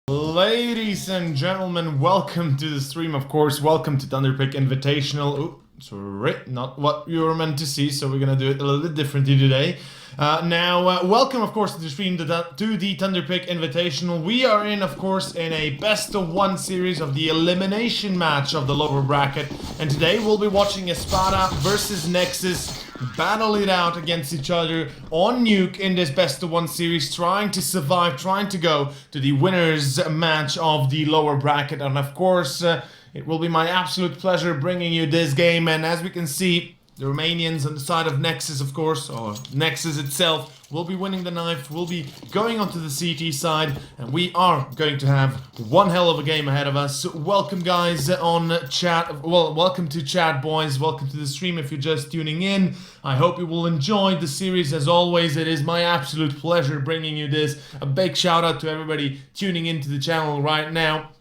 Ladies and gentlemen, welcome to the stream, of course. Welcome to Thunderpick Invitational. Oh, sorry, not what you were meant to see, so we're gonna do it a little bit differently today. Welcome, of course, to the stream to the Thunderpick Invitational. We are in, of course, in a best-of-1 series of the elimination match of the lower bracket. And today we'll be watching Espada versus Nexus battle it out against each other on Nuke in this best-of-1 series, trying to survive, trying to go to the winners match of the lower bracket. And of course, it will be my absolute pleasure bringing you this game. And as we can see, the Romanians on the side of Nexus, of course, or Nexus itself, will be winning the knife, will be going onto the CT side, and we are going to have one hell of a game ahead of us. So welcome, guys, on chat. Well, welcome to chat, boys. Welcome to the stream if you're just tuning in. I hope you will enjoy the series. As always, it is my absolute pleasure bringing you this. A big shout out to everybody tuning into the channel right now.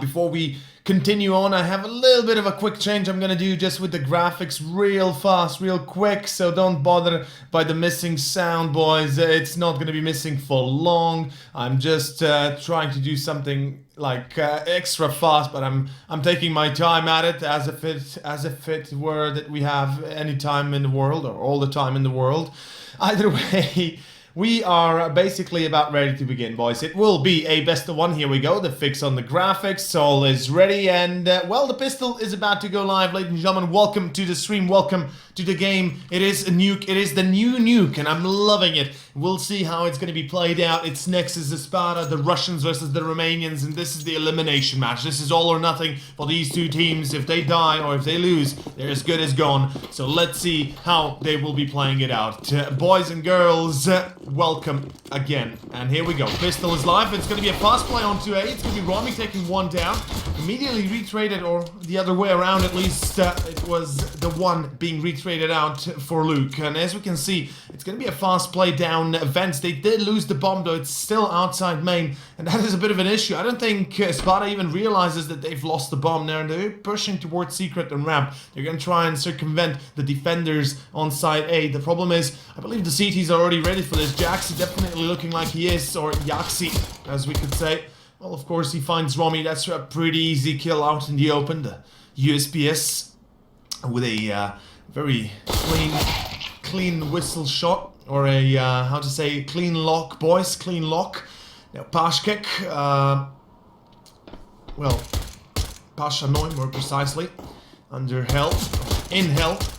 Before we continue on, I have a little bit of a quick change I'm gonna do just with the graphics real fast, real quick, so don't bother by the missing sound, boys. It's not gonna be missing for long. I'm just trying to do something like extra fast, but I'm taking my time at it as if it were that we have any time in the world or all the time in the world. Either way, we are basically about ready to begin, boys. It will be a best-of-1. Here we go. The fix on the graphics. All is ready. And, well, the pistol is about to go live. Ladies and gentlemen, welcome to the stream. Welcome to the game. It is a nuke. It is the new nuke, and I'm loving it. We'll see how it's going to be played out. It's Nexus, Espada, the Russians versus the Romanians, and this is the elimination match. This is all or nothing for these two teams. If they die or if they lose, they're as good as gone. So let's see how they will be playing it out. Boys and girls, welcome again. And here we go. Pistol is live. It's going to be a fast play on 2A. It's going to be Romy taking one down. Immediately retraded, or the other way around at least. It was the one being retraded out for Luke. And as we can see, it's going to be a fast play down Vents. They did lose the bomb, though. It's still outside main. And that is a bit of an issue. I don't think Espada even realizes that they've lost the bomb there. And they're pushing towards Secret and Ramp. They're going to try and circumvent the defenders on side A. The problem is, I believe the CTs are already ready for this. Jaxi definitely looking like he is, or Yaxi, as we could say. Well, of course, he finds Romy. That's a pretty easy kill out in the open. The USPS with a very clean whistle shot, or a, how to say, clean lock, boys, clean lock. Now, Pashkek, well, Pasha Noy, more precisely, under health, in health.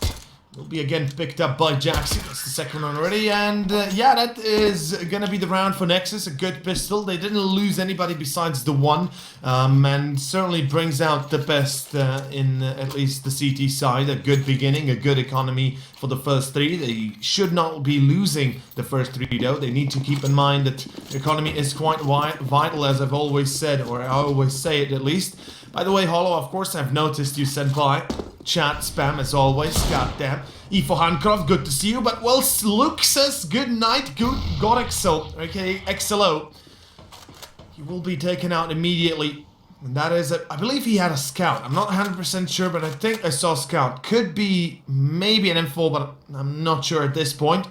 Will be again picked up by Jaxi. That's the second one already. And yeah, that is gonna be the round for Nexus. A good pistol. They didn't lose anybody besides the one. And certainly brings out the best in at least the CT side. A good beginning, a good economy for the first three. They should not be losing the first three, though. They need to keep in mind that the economy is quite vital, as I've always said, or I always say it at least. By the way, Hollow, of course, I've noticed you sent by. Chat spam as always, goddamn. E4 Handcraft, good to see you. But well, Luke says good night, God XL, okay, XLO. He will be taken out immediately. And that is, I believe he had a scout. I'm not 100% sure, but I think I saw scout. Could be maybe an M4, but I'm not sure at this point.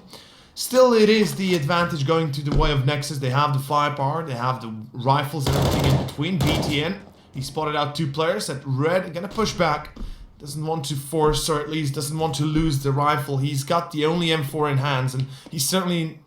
Still, it is the advantage going to the way of Nexus. They have the firepower, they have the rifles and everything in between. BTN, he spotted out two players at red, gonna push back. Doesn't want to force, or at least doesn't want to lose the rifle. He's got the only M4 in hands, and he's certainly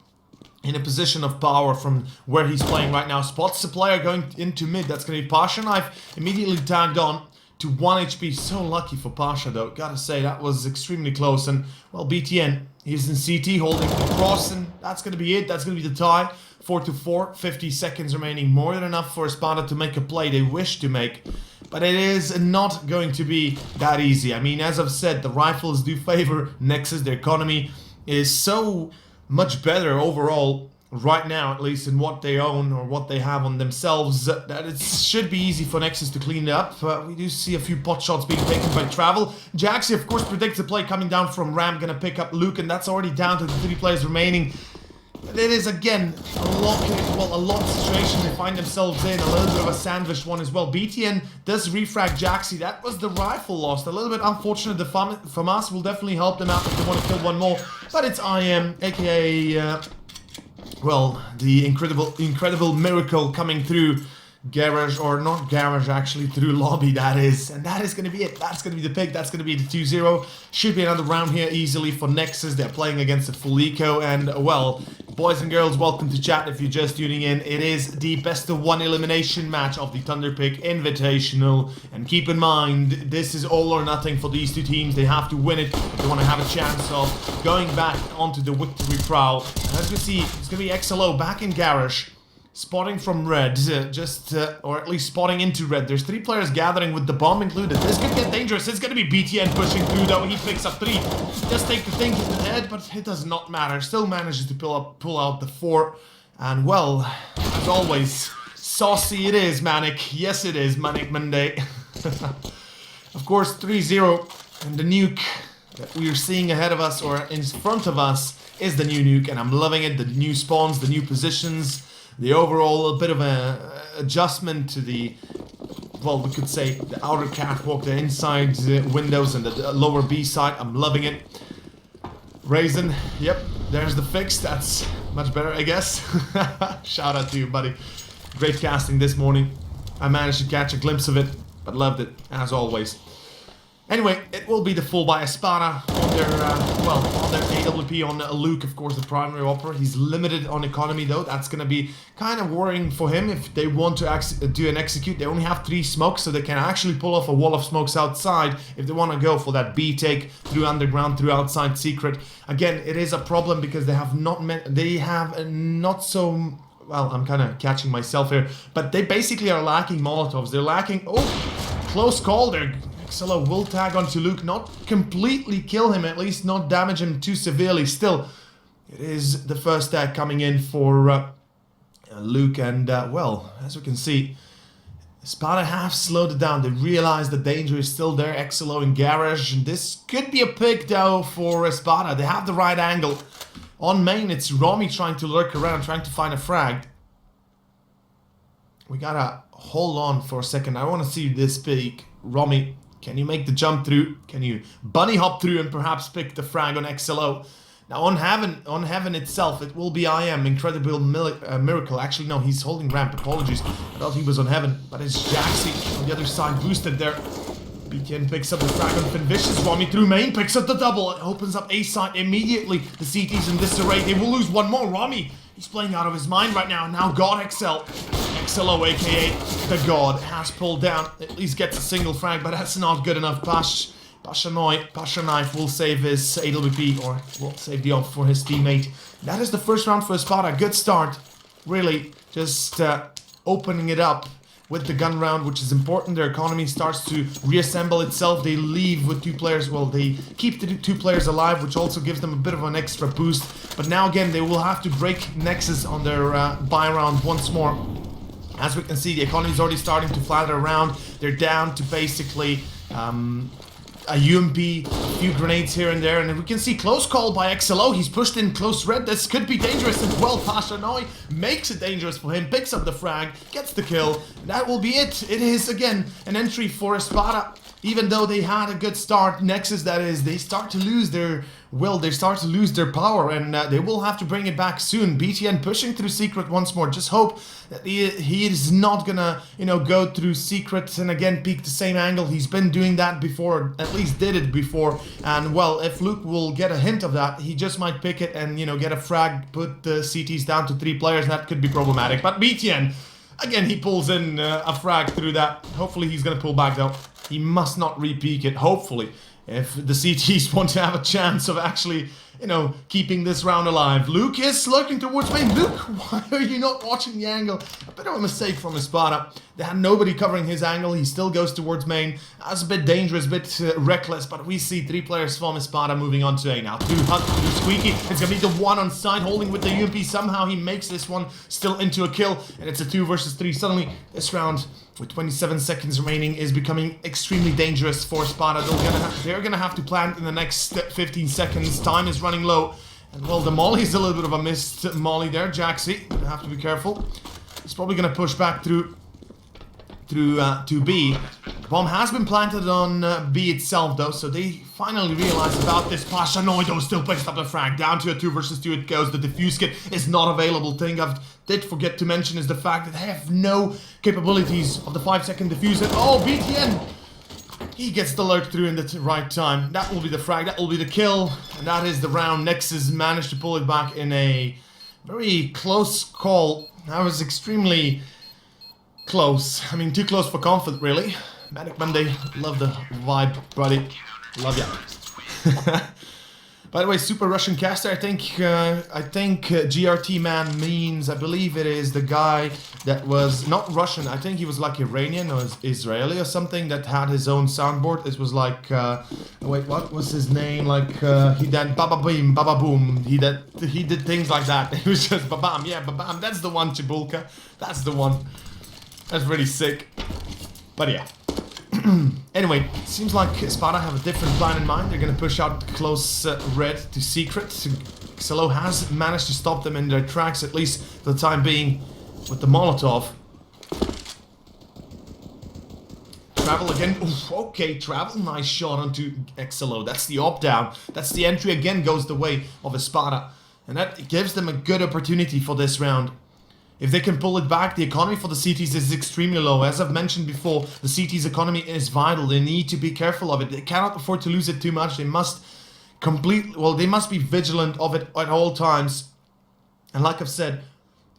in a position of power from where he's playing right now. Spots the player going into mid. That's going to be Pasha. I've immediately tagged on to 1 HP. So lucky for Pasha, though. Gotta say, that was extremely close. And, well, BTN, he's in CT holding the cross, and that's going to be it. That's going to be the tie. 4-4, 50 seconds remaining. More than enough for Espada to make a play they wish to make. But it is not going to be that easy. I mean, as I've said, the rifles do favor Nexus. Their economy is so much better overall right now, at least in what they own or what they have on themselves, that it should be easy for Nexus to clean it up. We do see a few pot shots being taken by Travel. Jaxi, of course, predicts the play coming down from Ram, gonna pick up Luke, and that's already down to the 3 players remaining. But it is, again, a lock situation they find themselves in. A little bit of a sandwiched one as well. BTN does refrag Jaxi. That was the rifle lost. A little bit unfortunate. The FAMAS will definitely help them out if they want to kill one more. But it's IM, aka, well, the incredible miracle coming through garage, or not garage actually, through lobby, that is. And that is going to be it. That's going to be the pick. That's going to be the 2-0. Should be another round here easily for Nexus. They're playing against a full eco. And, well, boys and girls, welcome to chat if you're just tuning in. It is the best of one elimination match of the Thunderpick Invitational. And keep in mind, this is all or nothing for these two teams. They have to win it if they want to have a chance of going back onto the victory prowl. And as you see, it's going to be XLO back in garage. Spotting from red, or at least spotting into red. There's 3 players gathering with the bomb included. This could get dangerous. It's going to be BTN pushing through, though. He picks up 3. Just take the thing to the head, but it does not matter. Still manages to pull out the 4. And, well, as always, saucy it is, Manic. Yes, it is, Manic Monday. Of course, 3-0. And the nuke that we are seeing ahead of us, or in front of us, is the new nuke. And I'm loving it. The new spawns, the new positions. The overall bit of an adjustment to the, well, we could say the outer catwalk, the inside windows and the lower B side. I'm loving it. Raisin, yep, there's the fix. That's much better, I guess. Shout out to you, buddy. Great casting this morning. I managed to catch a glimpse of it, but loved it, as always. Anyway, it will be the full by Espada on their, on their AWP on Luke, of course, the primary opera. He's limited on economy, though. That's going to be kind of worrying for him if they want to do an execute. They only have 3 smokes, so they can actually pull off a wall of smokes outside if they want to go for that B take through underground, through outside secret. Again, it is a problem because they have not so... Well, I'm kind of catching myself here, but they basically are lacking Molotovs. They're lacking... Oh, close call there. XLO will tag onto Luke, not completely kill him, at least not damage him too severely. Still, it is the first tag coming in for Luke, and well, as we can see, Espada have slowed it down. They realize the danger is still there. XLO in garage, and this could be a pick though for Espada. They have the right angle. On main, it's Romy trying to lurk around, trying to find a frag. We gotta hold on for a second. I want to see this peek. Romy, can you make the jump through? Can you bunny hop through and perhaps pick the frag on XLO? Now on Heaven itself, it will be IM, incredible miracle. Actually, no, he's holding ramp. Apologies. I thought he was on Heaven, but it's Jaxi on the other side, boosted there. BTN picks up the frag on Vicious. Romy through main, picks up the double. It opens up A side immediately. The CT's in disarray. They will lose one more. Romy, he's playing out of his mind right now. Now God XL. XLO, aka the God, has pulled down. At least gets a single frag, but that's not good enough. Pasha Knife will save his AWP, or will save the off for his teammate. That is the first round for Espada. Good start. Really, just opening it up with the gun round, which is important. Their economy starts to reassemble itself. They leave with 2 players. Well, they keep the 2 players alive, which also gives them a bit of an extra boost. But now again, they will have to break Nexus on their buy round once more. As we can see, the economy is already starting to flatter around. They're down to basically a UMP, a few grenades here and there, and we can see close call by XLO. He's pushed in close red. This could be dangerous as well. Pasha Noi makes it dangerous for him, picks up the frag, gets the kill. That will be it. It is, again, an entry for Espada. Even though they had a good start, Nexus that is, they start to lose their will, they start to lose their power, and they will have to bring it back soon. BTN pushing through secret once more. Just hope that he is not gonna, go through secret and again peek the same angle. He's been doing that before, at least did it before. And well, if Luke will get a hint of that, he just might pick it and, get a frag, put the CTs down to 3 players, and that could be problematic. But BTN, again, he pulls in a frag through that. Hopefully he's gonna pull back though. He must not re-peek it, hopefully, if the CTs want to have a chance of actually, keeping this round alive. Luke is lurking towards main. Luke, why are you not watching the angle? A bit of a mistake from Espada. They had nobody covering his angle. He still goes towards main. That's a bit dangerous, a bit reckless, but we see 3 players from Espada moving on to A now. Through Hunt, through Squeaky. It's going to be the 1 on side, holding with the UMP. Somehow he makes this one still into a kill, and it's a 2 versus 3. Suddenly, this round, with 27 seconds remaining, is becoming extremely dangerous for Espada. They're gonna have to plant in the next 15 seconds. Time is running low. And well, the molly is a little bit of a missed molly there. Jaxi, gonna have to be careful. He's probably gonna push back through to B. Bomb has been planted on B itself though, so they finally realize about this. Pashanoido still picks up the frag. Down to a 2 versus 2 it goes. The defuse kit is not available. Thing I did forget to mention is the fact that they have no capabilities of the 5-second diffuser. Oh, BTN! He gets the lurk through in the right time. That will be the frag, that will be the kill. And that is the round. Nexus managed to pull it back in a very close call. That was extremely close. I mean, too close for comfort, really. Manic Monday, love the vibe, buddy. Love ya. By the way, Super Russian caster, I think GRT man means, I believe it is the guy that was not Russian. I think he was like Iranian or Israeli or something that had his own soundboard. It was like, wait, what was his name? Like he did baba boom, baba boom. He did things like that. It was just babam, yeah, babam. That's the one, Chibulka. That's the one. That's really sick. But yeah. Anyway, seems like Espada have a different plan in mind. They're gonna push out close red to secret. Xelo has managed to stop them in their tracks, at least for the time being, with the Molotov. Travel again. Oof, okay, Travel. Nice shot onto Xelo. That's the opt-down. That's the entry again goes the way of Espada. And that gives them a good opportunity for this round. If they can pull it back, the economy for the CTs is extremely low. As I've mentioned before, the CT's economy is vital. They need to be careful of it. They cannot afford to lose it too much. They must they must be vigilant of it at all times. And like I've said,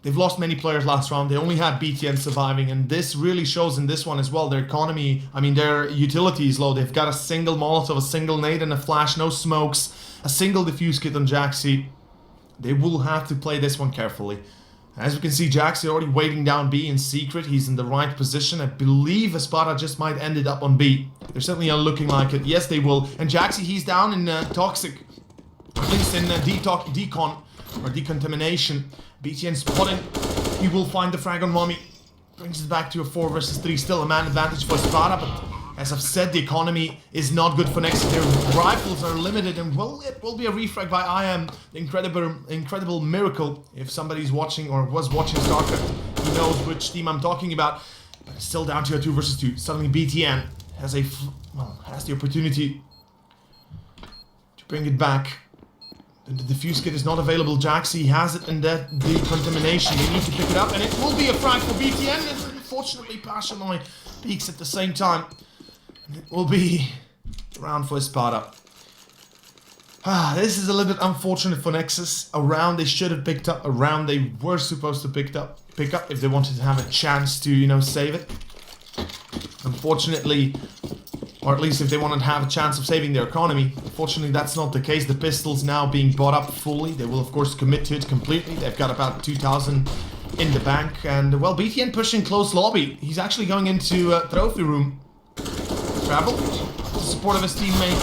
they've lost many players last round. They only had BTN surviving, and this really shows in this one as well. Their economy, I mean, their utility is low. They've got a single Molotov, a single nade and a flash, no smokes, a single defuse kit on Jaxi. They will have to play this one carefully. As we can see, Jaxi already waiting down B in secret. He's in the right position. I believe Espada just might end it up on B. They're certainly not looking like it. Yes, they will. And Jaxi, he's down in Toxic. At least in decon or decontamination. BTN spotting. He will find the frag on Mommy. Brings it back to a 4 versus 3. Still a man advantage for Espada, but as I've said, the economy is not good for Nexus. Their rifles are limited, and well, it will be a refrag by IM. The incredible miracle. If somebody's watching or was watching StarCraft, he knows which team I'm talking about. But it's still down to a 2 versus 2. Suddenly BTN has the opportunity to bring it back. The defuse kit is not available. Jaxi has it in that decontamination. They need to pick it up, and it will be a frag for BTN. And unfortunately, Pashanoi peaks at the same time. And it will be around for Espada. This is a little bit unfortunate for Nexus. A round they should have picked up. A round they were supposed to pick up if they wanted to have a chance to, you know, save it. Unfortunately, or at least if they wanted to have a chance of saving their economy. Unfortunately, that's not the case. The pistol's now being bought up fully. They will, of course, commit to it completely. They've got about 2,000 in the bank. And, well, BTN pushing close lobby. He's actually going into trophy room. Travel. The support of his teammate,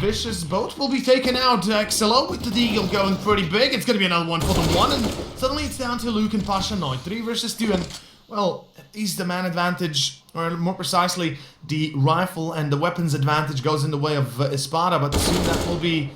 Vicious. Both will be taken out. Xelo with the Deagle going pretty big. It's going to be another one for the one. And suddenly it's down to Luke and Pashanoi. 3 versus 2. And, well, at least the man advantage, or more precisely, the rifle and the weapons advantage goes in the way of Espada, but soon that will be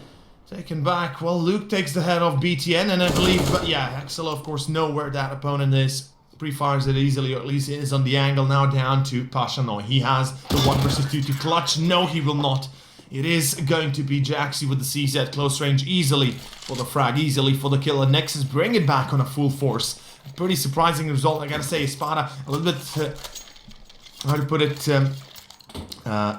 taken back. Well, Luke takes the head off BTN, and I believe, but yeah, Xelo, of course, know where that opponent is. Pre-fires it easily, or at least is on the angle. Now down to Pashanoi. He has the 1 versus 2 to clutch. No, he will not. It is going to be Jaxi with the CZ close range easily for the frag, easily for the kill, and Nexus bring it back on a full force. A pretty surprising result, I gotta say. Espada a little bit, how to put it,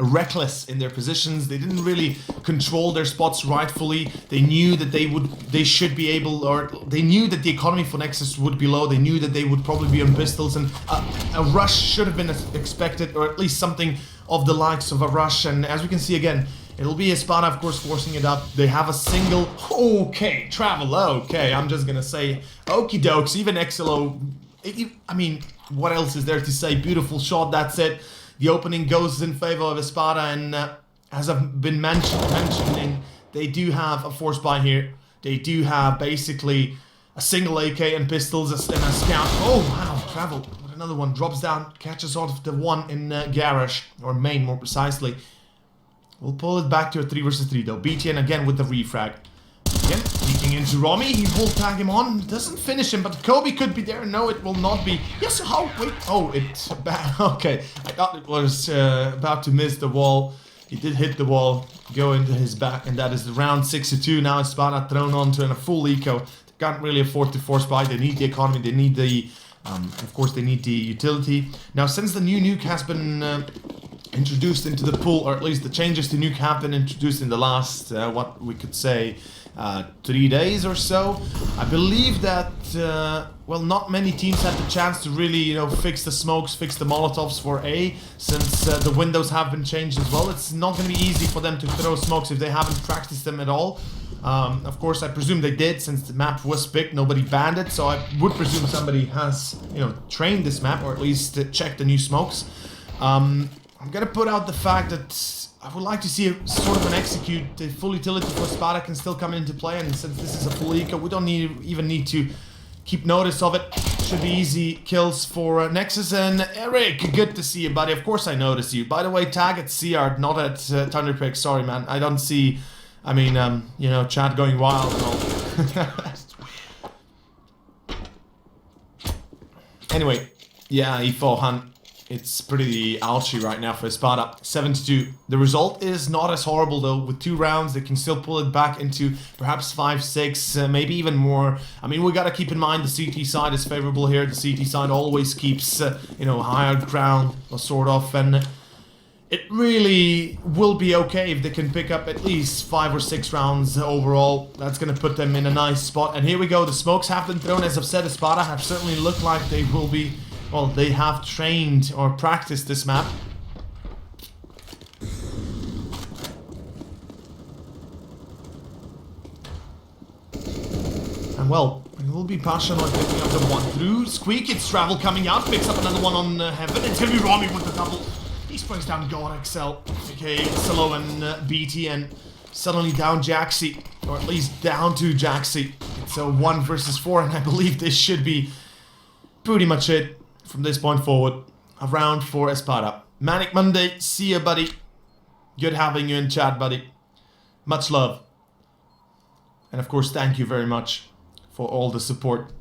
reckless in their positions. They didn't really control their spots rightfully. They knew that they should be able, or they knew that the economy for Nexus would be low. They knew that they would probably be on pistols, and a rush should have been expected, or at least something of the likes of a rush. And as we can see again, it'll be Espada, of course, forcing it up. They have a single... Okay, Travel, okay. I'm just gonna say, okie dokes, even Xelo... I mean, what else is there to say? Beautiful shot, that's it. The opening goes in favor of Espada, and as I've been mentioning, they do have a force buy here. They do have basically a single AK and pistols and a scout. Oh, wow, Travel with another one. Drops down, catches off the one in garage, or main more precisely. We'll pull it back to a 3 versus 3 though. BTN again with the refrag. Again, peeking running into Romy. He will tag him on. Doesn't finish him, but Kobe could be there. No, it will not be. Yes, how? Wait. Oh, it's bad. Okay. I thought it was about to miss the wall. He did hit the wall, go into his back, and that is the round 6-2. Now Espada thrown onto a full eco. They can't really afford to force buy. They need the economy. They need the, of course, they need the utility. Now, since the new nuke has been introduced into the pool, or at least the changes to nuke have been introduced in the last, what we could say, 3 days or so. I believe that, well, not many teams had the chance to really, you know, fix the smokes, fix the molotovs for A, since the windows have been changed as well. It's not going to be easy for them to throw smokes if they haven't practiced them at all. Of course, I presume they did, since the map was picked, nobody banned it, so I would presume somebody has, you know, trained this map, or at least checked the new smokes. I'm gonna put out the fact that I would like to see a sort of an execute. The full utility for Espada can still come into play, and since this is a full eco, we don't even need to keep notice of it. Should be easy kills for Nexus and Eric. Good to see you, buddy. Of course I noticed you. By the way, tag at Seard, not at Thunderpick. Sorry, man. I don't see, I mean, you know, chat going wild and all. Anyway, yeah, E4 Hunt. It's pretty ouchy right now for Espada. 7-2. The result is not as horrible though. With 2 rounds, they can still pull it back into perhaps 5-6, maybe even more. I mean, we gotta keep in mind the CT side is favorable here. The CT side always keeps, you know, higher ground, sort of, and it really will be okay if they can pick up at least 5 or 6 rounds overall. That's gonna put them in a nice spot. And here we go. The smokes have been thrown. As I've said, Espada have certainly looked like they will be. Well, they have trained or practiced this map. And well, it will be Pasha not picking up the one through. Squeak, it's Travel coming out, picks up another one on Heaven. It's gonna be Rami with the double. He springs down God XL, okay, Solo and BT, and suddenly down Jaxi, or at least down to Jaxi. It's a 1 versus 4, and I believe this should be pretty much it. From this point forward, a round for Espada. Manic Monday, see ya, buddy. Good having you in chat, buddy. Much love. And of course, thank you very much for all the support.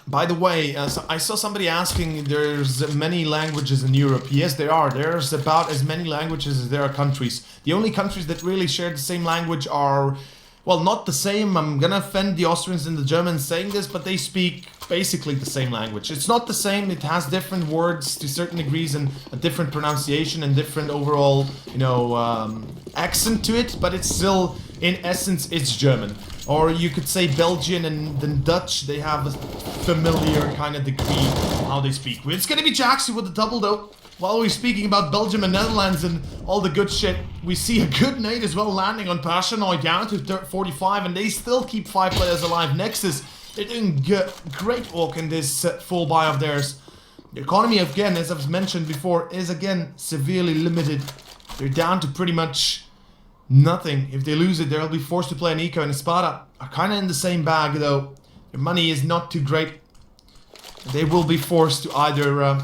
By the way, so I saw somebody asking, there's many languages in Europe. Yes, there are. There's about as many languages as there are countries. The only countries that really share the same language are, well, not the same. I'm gonna offend the Austrians and the Germans saying this, but they speak basically the same language. It's not the same. It has different words to certain degrees and a different pronunciation and different overall, you know, accent to it, but it's still, in essence, it's German. Or you could say Belgian and then Dutch. They have a familiar kind of degree of how they speak. It's gonna be Jaxi with the double though. While we're speaking about Belgium and Netherlands and all the good shit, we see a good nade as well landing on Pashanoi down to 45, and they still keep 5 players alive. Nexus, they're doing great work in this full buy of theirs. The economy, again, as I've mentioned before, is again severely limited. They're down to pretty much nothing. If they lose it, they'll be forced to play an eco, and Espada are kind of in the same bag though. Their money is not too great. They will be forced to either...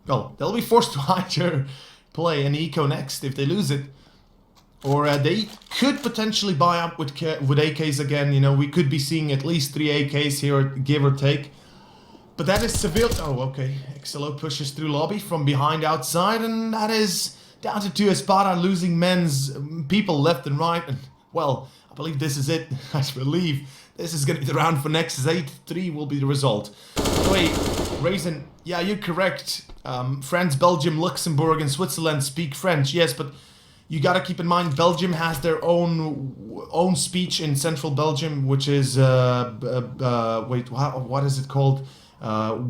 well, they'll be forced to either play an eco next if they lose it, or they could potentially buy up with AKs again. You know, we could be seeing at least 3 AKs here, give or take. But that is severe. Oh, okay. XLO pushes through lobby from behind outside, and that is down to 2 Espada losing men's people left and right. And well, I believe this is it. I believe this is going to be the round for Nexus. 8-3 will be the result. Wait, Raisin, yeah, you're correct. France, Belgium, Luxembourg, and Switzerland speak French. Yes, but you gotta keep in mind Belgium has their own speech in central Belgium, which is wait, what is it called?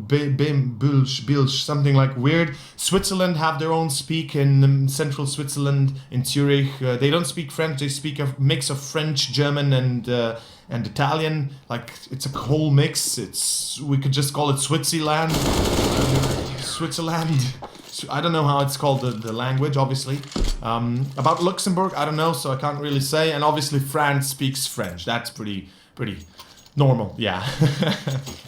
Bilge, something like weird. Switzerland have their own speak in central Switzerland, in Zurich. They don't speak French. They speak a mix of French, German, and Italian. Like, it's a whole mix. We could just call it Switzerland. Switzerland. I don't know how it's called, the language, obviously. About Luxembourg, I don't know, so I can't really say. And obviously France speaks French. That's pretty Normal, yeah.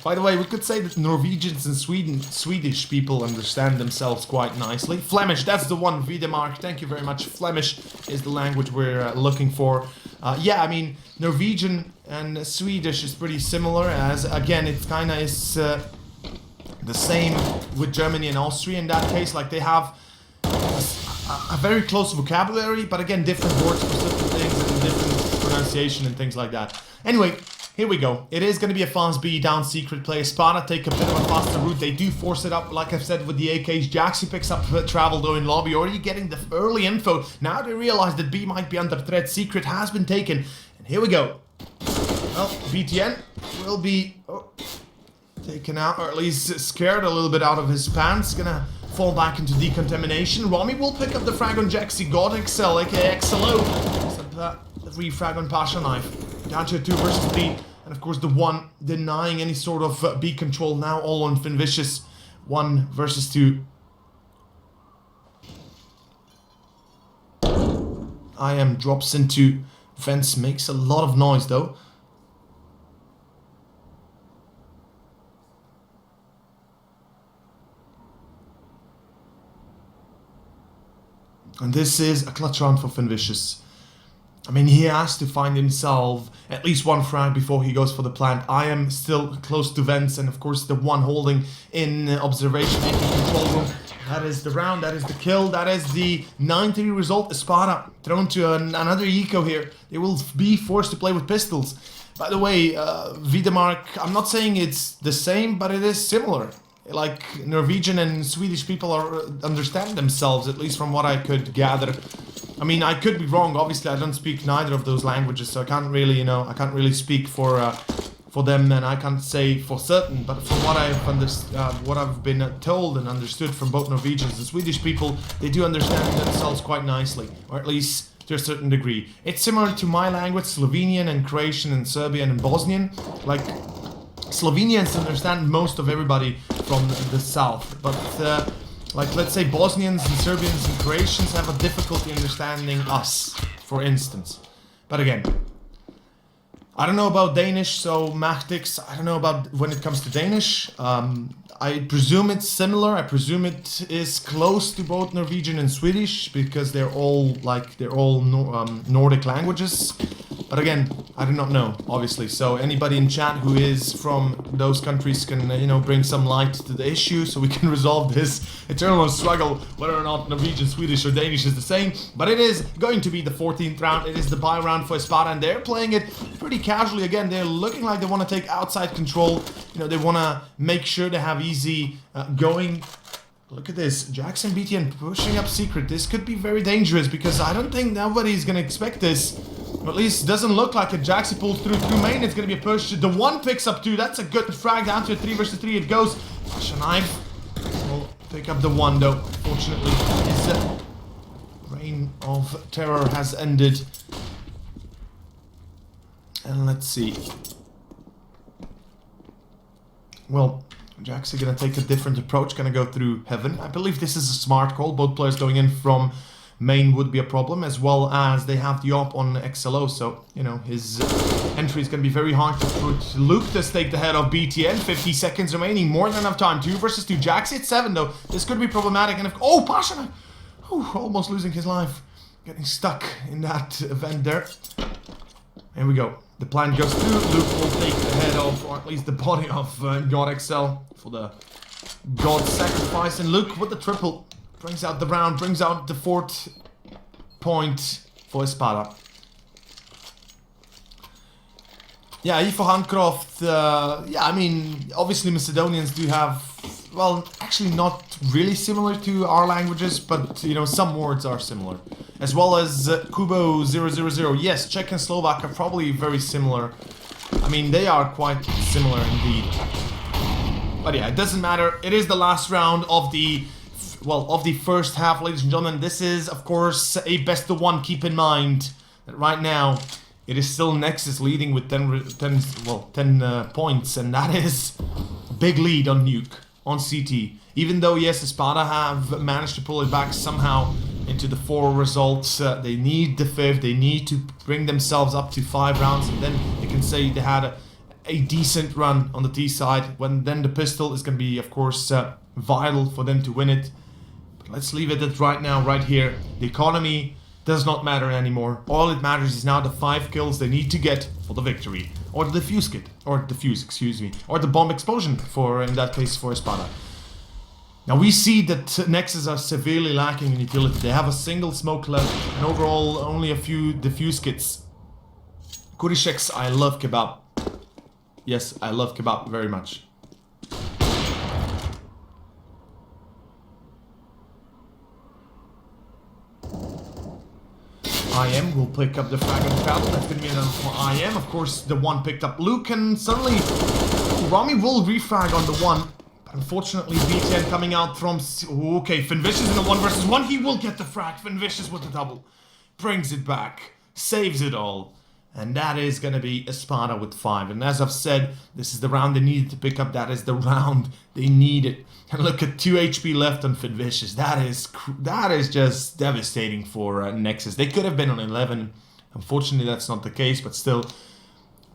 By the way, we could say that Norwegians and Swedish people understand themselves quite nicely. Flemish, that's the one, Wiedemark, thank you very much. Flemish is the language we're looking for. Yeah, I mean, Norwegian and Swedish is pretty similar, as again, it kind of is the same with Germany and Austria in that case. Like, they have a very close vocabulary, but again, different words for certain things and different pronunciation and things like that. Anyway, here we go. It is going to be a fast B down secret play. Espada take a bit of a faster route. They do force it up, like I've said, with the AKs. Jaxi picks up travel though in lobby, already getting the early info. Now they realize that B might be under threat. Secret has been taken. And here we go. Well, BTN will be taken out, or at least scared a little bit out of his pants. Gonna fall back into decontamination. Romy will pick up the frag on Jaxi. God XL, aka XLO. Except that the refrag on Pasha Knife. Down to a 2 versus B. And of course the 1 denying any sort of B control now all on Finvicious. 1 versus 2. IM drops into fence, makes a lot of noise though. And this is a clutch round for Finvicious. I mean, he has to find himself at least 1 frag before he goes for the plant. I am still close to vents, and of course the 1 holding in observation in the control room. That is the round, that is the kill, that is the 9-3 result. Espada thrown to another eco here. They will be forced to play with pistols. By the way, Wiedemark, I'm not saying it's the same, but it is similar. Like, Norwegian and Swedish people understand themselves, at least from what I could gather. I mean, I could be wrong. Obviously, I don't speak neither of those languages, so I can't really, you know, I can't really speak for them, and I can't say for certain. But from what I've been told and understood from both Norwegians and Swedish people, they do understand themselves quite nicely, or at least to a certain degree. It's similar to my language, Slovenian and Croatian and Serbian and Bosnian. Like, Slovenians understand most of everybody from the south, but like, let's say Bosnians and Serbians and Croatians have a difficulty understanding us, for instance. But again, I don't know about Danish, so Machtix, I don't know about when it comes to Danish. I presume it's similar. I presume it is close to both Norwegian and Swedish, because they're all Nordic languages. But again, I do not know, obviously. So anybody in chat who is from those countries can, you know, bring some light to the issue, so we can resolve this eternal struggle whether or not Norwegian, Swedish, or Danish is the same. But it is going to be the 14th round. It is the bye round for Espada, and they're playing it pretty casually. Again, they're looking like they want to take outside control. You know, they want to make sure they have easy going. Look at this, Jackson BTN pushing up secret. This could be very dangerous, because I don't think nobody's gonna expect this. Or at least doesn't look like it. Jaxi pulls through main. It's gonna be a push. The 1 picks up 2. That's a good frag. Down to a 3 versus 3 it goes. Pasha Knife will pick up the 1 though. Fortunately, his reign of terror has ended. And let's see. Well, Jaxi gonna take a different approach, gonna go through heaven. I believe this is a smart call. Both players going in from main would be a problem, as well as they have the op on XLO, so, you know, his entry is gonna be very hard to put. Luke does take the head of BTN, 50 seconds remaining, more than enough time. 2 versus 2, Jaxi at 7 though. This could be problematic, and if, oh, Pasha, almost losing his life. Getting stuck in that event there. Here we go. The plan goes through. Luke will take the head of, or at least the body of God XL for the God sacrifice. And Luke with the triple brings out the round, brings out the 4th point for Espada. Yeah, Ivo Hancroft, yeah, I mean, obviously Macedonians do have, well, actually not really similar to our languages, but, you know, some words are similar. As well as Kubo000. Yes, Czech and Slovak are probably very similar. I mean, they are quite similar indeed. But yeah, it doesn't matter. It is the last round of the, well, of the first half, ladies and gentlemen. This is, of course, a best of 1. Keep in mind that right now it is still Nexus leading with 10 points, and that is a big lead on Nuke, on CT. Even though, yes, Espada have managed to pull it back somehow into the 4 results, they need the 5th, they need to bring themselves up to 5 rounds, and then they can say they had a decent run on the T side, when then the pistol is going to be, of course, vital for them to win it. But let's leave it at right now, right here. The economy does not matter anymore. All it matters is now the 5 kills they need to get for the victory. Or the defuse kit. Or defuse, excuse me. Or the bomb explosion, for in that case, for Espada. Now we see that Nexus are severely lacking in utility. They have a single smoke left, and overall only a few defuse kits. Kurisheks, I love kebab. Yes, I love kebab very much. IM will pick up the frag and battle. That's gonna be another for IM. Of course, the one picked up Luke, and suddenly Rami will refrag on the one. But unfortunately, BTN coming out from... Okay, Finvicious in the 1 versus 1. He will get the frag. Finvicious with the double. Brings it back. Saves it all. And that is going to be Espada with 5. And as I've said, this is the round they needed to pick up. That is the round they needed. And look at 2 HP left on Finvicious. That is just devastating for Nexus. They could have been on 11. Unfortunately, that's not the case, but still.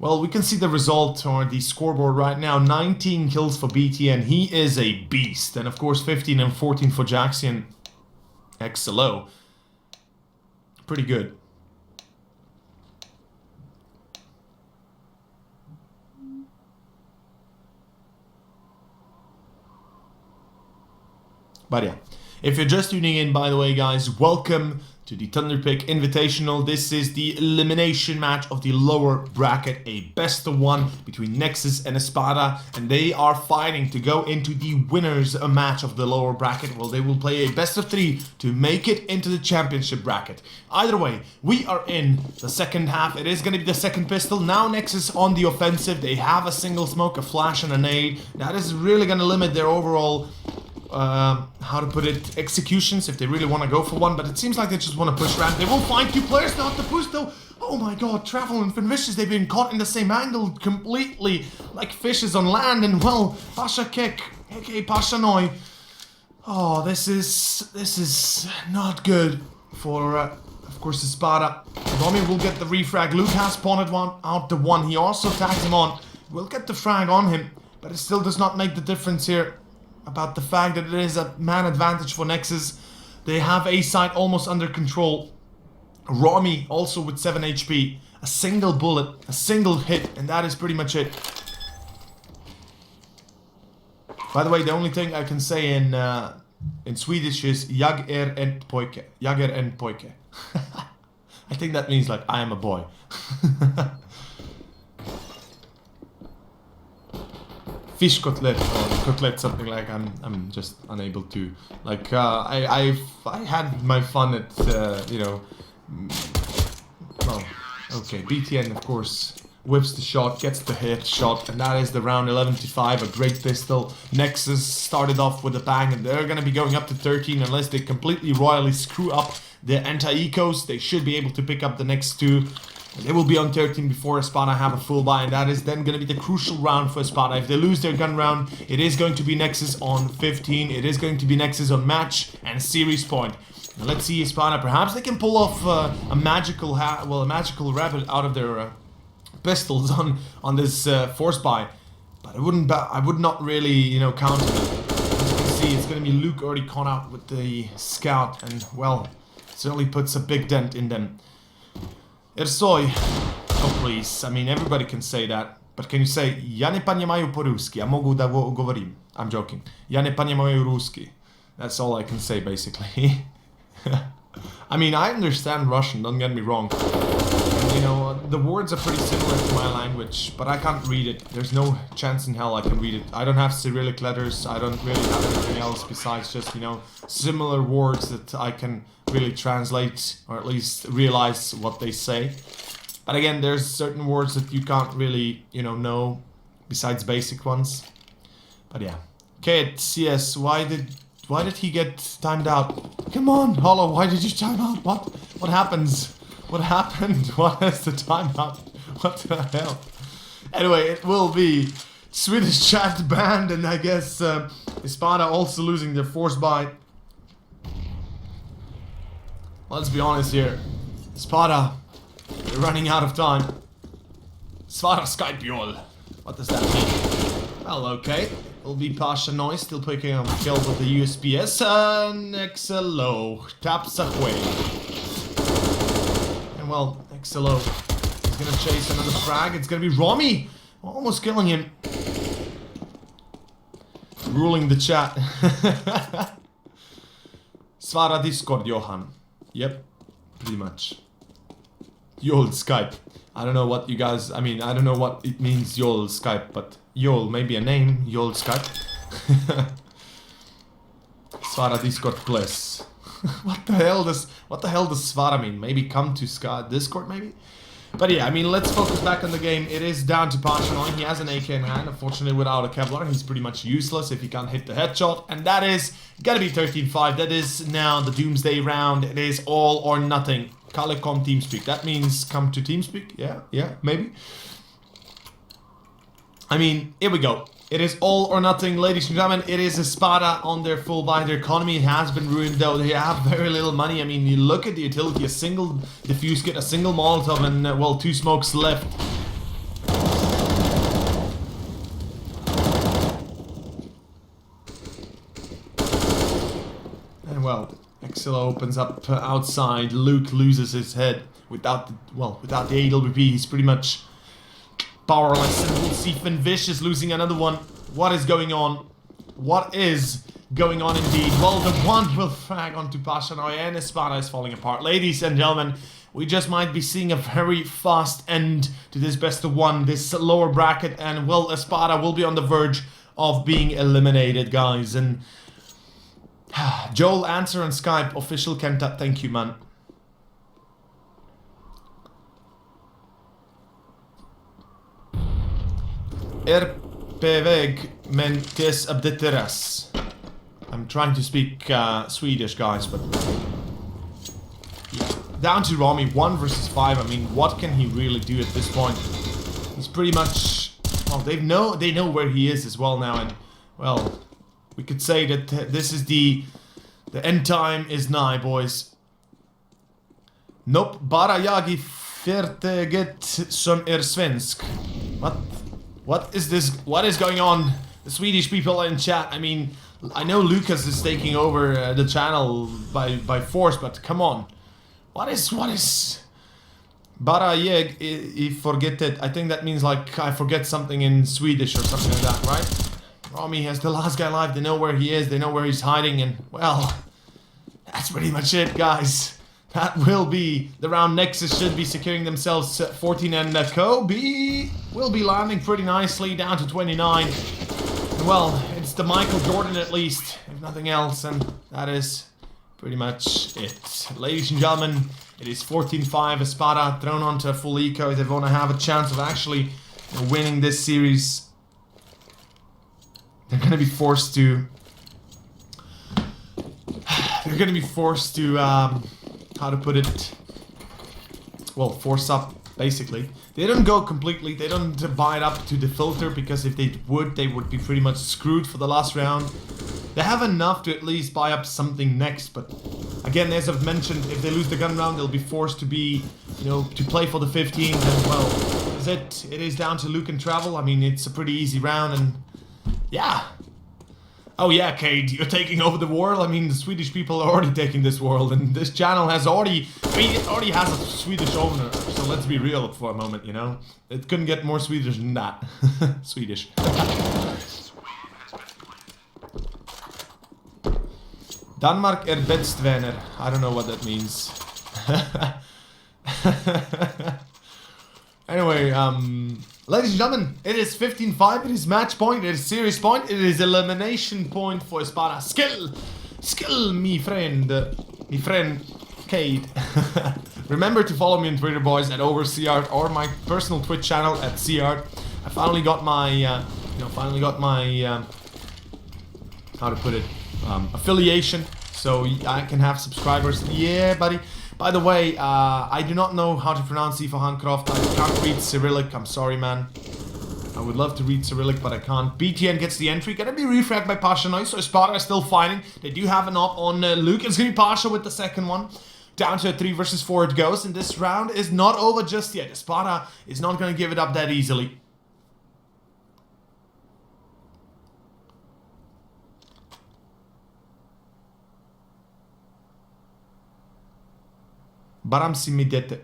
Well, we can see the result or the scoreboard right now. 19 kills for BTN. He is a beast. And of course, 15 and 14 for Jaxian XLO. Pretty good. But yeah, if you're just tuning in, by the way, guys, welcome to the Thunderpick Invitational. This is the elimination match of the lower bracket, a best of 1 between Nexus and Espada, and they are fighting to go into the winners match of the lower bracket. Well, they will play a best of 3 to make it into the championship bracket. Either way, we are in the second half. It is going to be the second pistol. Now Nexus on the offensive. They have a single smoke, a flash, and a nade. That is really going to limit their overall... how to put it, executions if they really want to go for one, but it seems like they just want to push ramp. They will find 2 players, not the push though. Oh my god, Travel and Finvicious, they've been caught in the same angle completely, like fishes on land, and well, Pasha Kick, aka Pasha Noi. Oh, this is not good for, of course, Espada. Romy will get the refrag. Luke has pawned out the one. He also tags him on. Will get the frag on him, but it still does not make the difference here. About the fact that it is a man advantage for Nexus. They have A side almost under control. Rami also with 7 HP. A single bullet, a single hit, and that is pretty much it. By the way, the only thing I can say in Swedish is Jag en pojke. Jager en pojke. I think that means like I am a boy. Fish cutlet or cutlet, something like. I'm just unable to like. I had my fun at you know. Well, okay. BTN of course whips the shot, gets the hit shot, and that is the round 11-5. A great pistol. Nexus started off with a bang, and they're gonna be going up to 13 unless they completely royally screw up the anti-ecos. They should be able to pick up the next 2. They will be on 13 before Espada have a full buy, and that is then going to be the crucial round for Espada. If they lose their gun round, it is going to be Nexus on 15. It is going to be Nexus on match and series point. Now let's see Espada. Perhaps they can pull off a magical rabbit out of their pistols on this force buy. But I would not really, you know, count on it. As you can see, it's going to be Luke already caught out with the scout, and well, it certainly puts a big dent in them. Ersoj. Oh please, I mean everybody can say that, but can you say Ja nie понимаю по-русски, а могу да говорим? I'm joking. Я не понимаю русский. That's all I can say basically. I mean, I understand Russian, don't get me wrong. And, you know, the words are pretty similar to my language, but I can't read it. There's no chance in hell I can read it. I don't have Cyrillic letters, I don't really have anything else besides just, you know, similar words that I can really translate, or at least realize what they say. But again, there's certain words that you can't really, you know besides basic ones. But yeah. Okay, CS, why did he get timed out? Come on, Hollow, why did you time out? What happens? What happened? What is the timeout? What the hell? Anyway, it will be Swedish chat banned, and I guess Espada also losing their force buy. Let's be honest here. Espada, they're running out of time. Espada Skype y'all. What does that mean? Well, okay. It'll be Pasha Noise still picking up a kill with the USPS. Nexelo taps away. And well, Nexelo is gonna chase another frag. It's gonna be Romy! Almost killing him. Ruling the chat. Svara Discord, Johan. Yep, pretty much. Yol Skype. I don't know what you guys, I mean, I don't know what it means, Yol Skype, but Yol, maybe a name, Yol Skype. Svara Discord plus. What the hell does Svara mean? Maybe come to Discord, maybe? But yeah, I mean, let's focus back on the game. It is down to Pasha. He has an AK in hand. Unfortunately, without a Kevlar, he's pretty much useless if he can't hit the headshot. And that is gotta be 13-5. That is now the Doomsday round. It is all or nothing. Calicom TeamSpeak. That means come to TeamSpeak? Yeah, maybe. I mean, here we go. It is all or nothing, ladies and gentlemen. It is Espada on their full buy. Their economy has been ruined, though. They have very little money. I mean, you look at the utility. A single defuse kit, a single Molotov, and, well, 2 smokes left. And, well, Exila opens up outside. Luke loses his head. Without the AWP, he's pretty much powerless. And we'll see Finn Vicious losing another one. What is going on? What is going on indeed? Well, the one will frag onto Pasha now, and Espada is falling apart. Ladies and gentlemen, we just might be seeing a very fast end to this best of one, this lower bracket, and well, Espada will be on the verge of being eliminated, guys. And Joel, answer on Skype, official Kenta, thank you, man. Erpeveg mentes abditeras. I'm trying to speak Swedish, guys, but yeah. Down to Romy, 1 versus 5. I mean, what can he really do at this point? He's pretty much, well, they know where he is as well now, and well, we could say that this is the end time is nigh, boys. Nope, bara jag I förteget som svensk. What is this? What is going on? The Swedish people in chat. I mean, I know Lucas is taking over the channel by force, but come on. What is bara jag I forget? I think that means like I forget something in Swedish or something like that, right? Romy has the last guy alive. They know where he is. They know where he's hiding, and well, that's pretty much it, guys. That will be the round. Nexus should be securing themselves 14, and Kobe will be landing pretty nicely down to 29. And well, it's the Michael Jordan at least, if nothing else, and that is pretty much it. Ladies and gentlemen, it is 14-5. Espada thrown onto a full eco. If they want to have a chance of actually winning this series, they're going to be forced to... how to put it, well, force up, basically. They don't go completely, they don't buy it up to the filter, because if they would be pretty much screwed for the last round. They have enough to at least buy up something next, but again, as I've mentioned, if they lose the gun round, they'll be forced to be, you know, to play for the 15, and well, is it. It is down to Luke and Travel. I mean, it's a pretty easy round, and yeah. Oh yeah, Cade, you're taking over the world? I mean, the Swedish people are already taking this world, and this channel has already... I mean, it already has a Swedish owner, so let's be real for a moment, you know? It couldn't get more Swedish than that. Swedish. Danmark bästvänner. I don't know what that means. Anyway, ladies and gentlemen, it is 15-5, it is match point, it is series point, it is elimination point for Espada. Skill, me friend Cade. Remember to follow me on Twitter, boys, at OverCart, or my personal Twitch channel at CArt. I finally got my, how to put it, affiliation, so I can have subscribers. Yeah, buddy. By the way, I do not know how to pronounce Aoife Hancroft. I can't read Cyrillic. I'm sorry, man. I would love to read Cyrillic, but I can't. BTN gets the entry. Gonna be refragged by Pasha now, so Espada is still fighting. They do have an op on Luke. It's gonna be Pasha with the second one. Down to a 3 versus 4 it goes, and this round is not over just yet. Espada is not gonna give it up that easily. Baramsi Midete.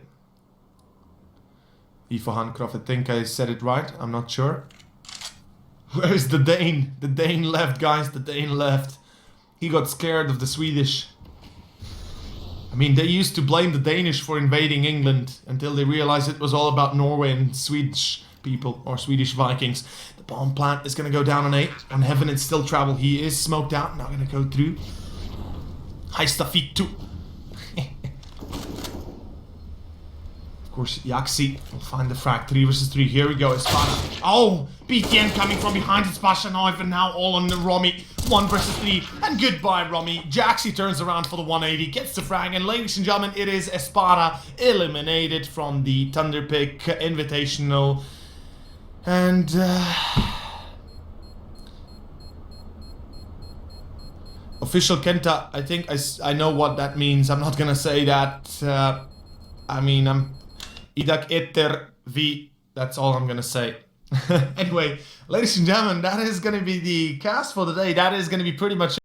E for Hancroft, I think I said it right. I'm not sure. Where is the Dane? The Dane left, guys. The Dane left. He got scared of the Swedish. I mean, they used to blame the Danish for invading England until they realized it was all about Norway and Swedish people, or Swedish Vikings. The bomb plant is going to go down on 8. On Heaven, it's still travel. He is smoked out. Now going to go through. Haistafit 2. Of course, Yaxi will find the frag. 3 versus 3. Here we go. Espada. Oh! BTN coming from behind. It's Bashanov and now all on the Romy. 1 versus 3. And goodbye, Romy. Jaxi turns around for the 180. Gets the frag. And ladies and gentlemen, it is Espada eliminated from the Thunderpick Invitational. And... official Kenta, I think I know what that means. I'm not gonna say that. I mean, I'm... Idak etter vi. That's all I'm gonna say. Anyway, ladies and gentlemen, that is gonna be the cast for the day. That is gonna be pretty much